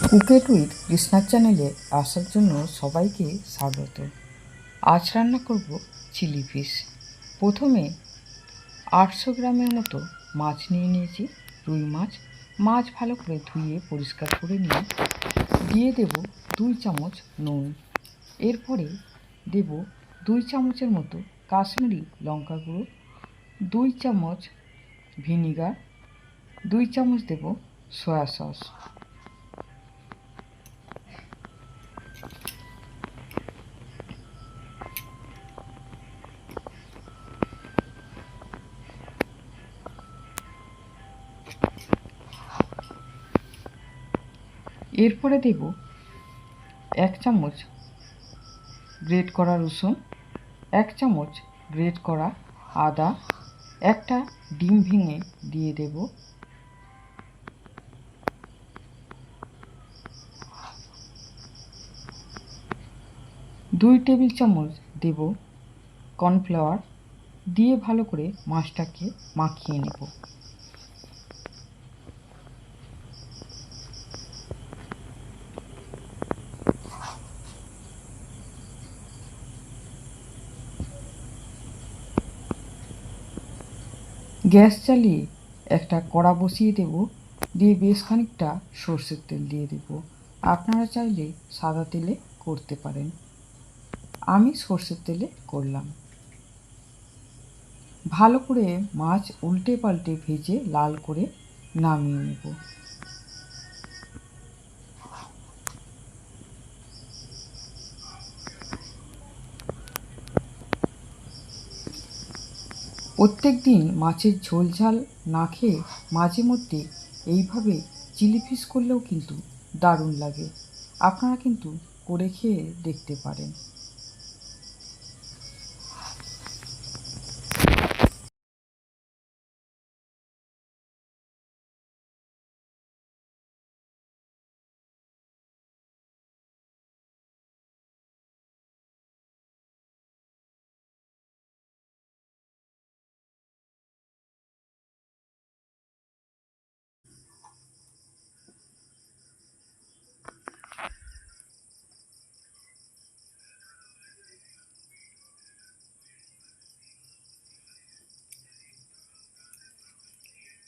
Cook it with কৃষ্ণার চ্যানেলে আসার জন্য সবাইকে স্বাগত। আজ রান্না করব চিলি ফিশ। প্রথমে 800 গ্রামের মতো মাছ নিয়ে নিয়েছি, রুই মাছ। মাছ ভালো করে ধুয়ে পরিষ্কার করে নিয়ে দিয়ে দেব 2 চামচ নুন। এরপরে দেব 2 চামচের মতো কাশ্মীরি লঙ্কা গুঁড়ো, 2 চামচ ভিনিগার, 2 চামচ দেব সয়া সস। এরপরে দেব 1 চামচ গ্রেট করা রসুন, 1 চামচ গ্রেট করা আদা, একটা ডিম ভেঙে দিয়ে দেব, 2 টেবিল চামচ দেব কর্নফ্লাওয়ার। দিয়ে ভালো করে মাছটাকে মাখিয়ে নেব। গ্যাস চালিয়ে একটা কড়া বসিয়ে দেব, দিয়ে বেশ খানিকটা সর্ষের তেল দিয়ে দেব। আপনারা চাইলে সাদা তেলে করতে পারেন, আমি সর্ষের তেলে করলাম। ভালো করে মাছ উল্টে পাল্টে ভেজে লাল করে নামিয়ে নেব। প্রত্যেক দিন মাছের ঝোল ঝাল না খেয়ে মাঝে মধ্যে এইভাবে চিলি ফিশ করলেও কিন্তু দারুণ লাগে। আপনারা কিন্তু করে খেয়ে দেখতে পারেন।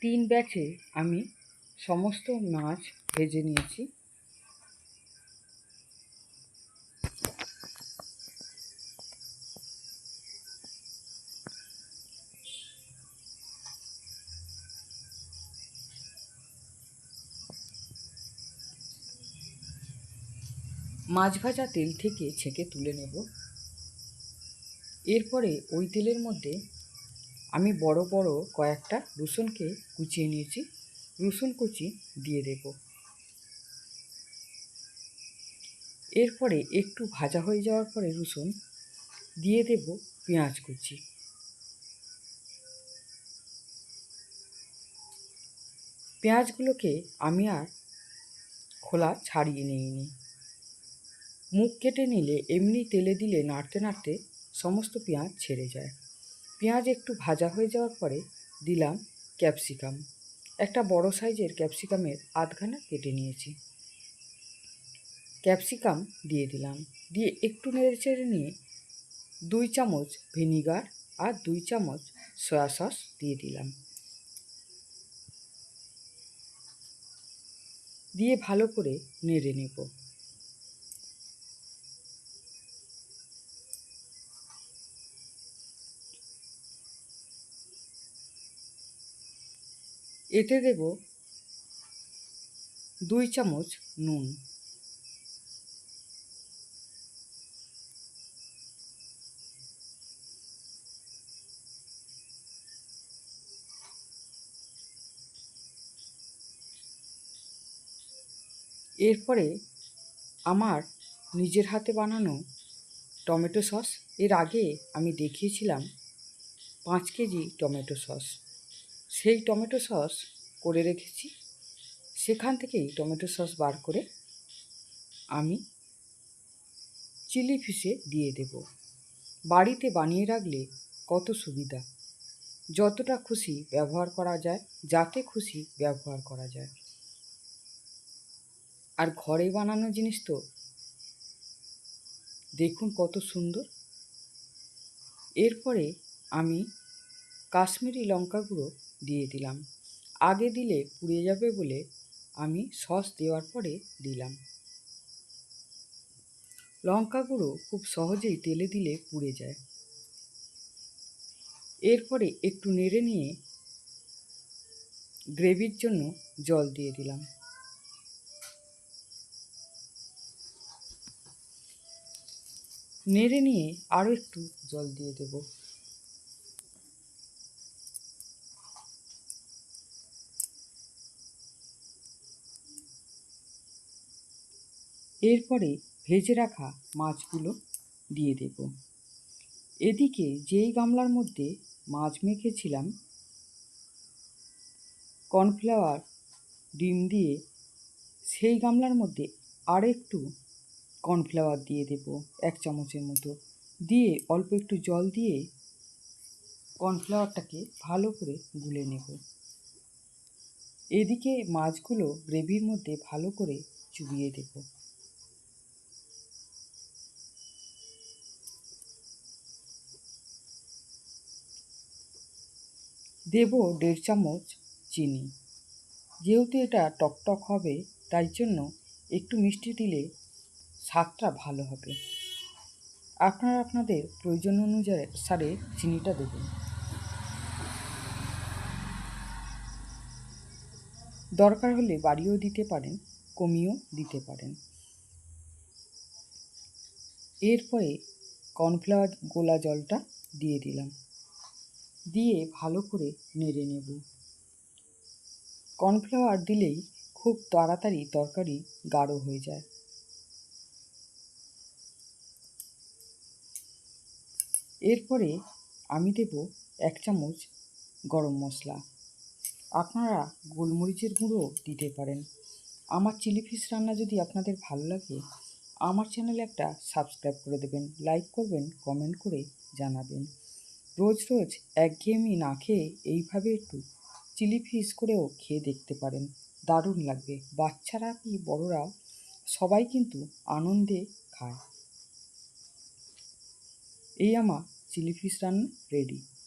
তিন ব্যাচে আমি সমস্ত মাছ ভেজে নিয়েছি। মাছ ভাজা তেল থেকে ছেঁকে তুলে নেব। এরপরে ওই তেলের মধ্যে আমি বড় বড় কয়েকটা রসুনকে কুচিয়ে নিয়েছি, রসুন কুচি দিয়ে দেব। এরপরে একটু ভাজা হয়ে যাওয়ার পরে রসুন দিয়ে দেব পেঁয়াজ কুচি। পেঁয়াজগুলোকে আমি আর খোলা ছাড়িয়ে নিইনি। মুখ কেটে নিলে এমনি তেলে দিলে নাড়তে নাড়তে সমস্ত পেঁয়াজ ছেড়ে যায়। পেঁয়াজ একটু ভাজা হয়ে যাওয়ার পরে দিলাম ক্যাপসিকাম। একটা বড় সাইজের ক্যাপসিকামের আধখানা কেটে নিয়েছি, ক্যাপসিকাম দিয়ে দিলাম। দিয়ে একটু নেড়ে চেড়ে নিয়ে 2 চামচ ভিনিগার আর 2 চামচ সয়া সস দিয়ে দিলাম। দিয়ে ভালো করে নেড়ে নেব। এতে দেব 2 চামচ নুন। এরপরে আমার নিজের হাতে বানানো টমেটো সস, এর আগে আমি দেখিয়েছিলাম 5 কেজি টমেটো সস, সেই টমেটো সস করে রেখেছি। সেখান থেকেই টমেটো সস বার করে আমি চিলি ফিশে দিয়ে দেব। বাড়িতে বানিয়ে রাখলে কত সুবিধা, যতটা খুশি ব্যবহার করা যায়, যাতে খুশি ব্যবহার করা যায়। আর ঘরে বানানো জিনিস তো দেখুন কত সুন্দর। এরপরে আমি কাশ্মীরি লঙ্কা গুঁড়ো দিয়ে দিলাম। আগে দিলে পুড়ে যাবে বলে আমি সস দেওয়ার পরে দিলাম। লঙ্কা গুঁড়ো খুব সহজেই তেলে দিলে পুড়ে যায়। এরপরে একটু নেড়ে নিয়ে গ্রেভির জন্য জল দিয়ে দিলাম। নেড়ে নিয়ে আরও একটু জল দিয়ে দেব। এরপরে ভেজে রাখা মাছগুলো দিয়ে দেব। এদিকে যেই গামলার মধ্যে মাছ মেখেছিলাম কর্নফ্লাওয়ার ডিম দিয়ে, সেই গামলার মধ্যে আর একটু কর্নফ্লাওয়ার দিয়ে দেব 1 চামচের মতো, দিয়ে অল্প একটু জল দিয়ে কর্নফ্লাওয়ারটাকে ভালো করে গুলে নেব। এদিকে মাছগুলো গ্রেভির মধ্যে ভালো করে চুবিয়ে দেব। দেব 1.5 চামচ চিনি। যেহেতু এটা টকটক হবে তাই জন্য একটু মিষ্টি দিলে স্বাদটা ভালো হবে। আপনারা আপনাদের প্রয়োজন অনুসারে চিনিটা দেবেন। দরকার হলে বাড়িয়েও দিতে পারেন, কমিয়েও দিতে পারেন। এরপরে কর্নফ্লাওয়ার গোলা জলটা দিয়ে দিলাম, দিয়ে ভালো করে নেড়ে নেব। কর্নফ্লাওয়ার দিলেই খুব তাড়াতাড়ি তরকারি গাঢ় হয়ে যায়। এরপরে আমি দেব 1 চামচ গরম মশলা। আপনারা গোলমরিচের গুঁড়ো দিতে পারেন। আমার চিলি ফিশ রান্না যদি আপনাদের ভালো লাগে আমার চ্যানেলে একটা সাবস্ক্রাইব করে দেবেন, লাইক করবেন, কমেন্ট করে জানাবেন। রোজ রোজ একঘেয়েমি না খেয়ে এইভাবে একটু চিলি ফিশ করেও খেয়ে দেখতে পারেন, দারুণ লাগবে। বাচ্চারা কি বড়রা সবাই কিন্তু আনন্দে খায়। এই আমার চিলি ফিশ রান্না রেডি।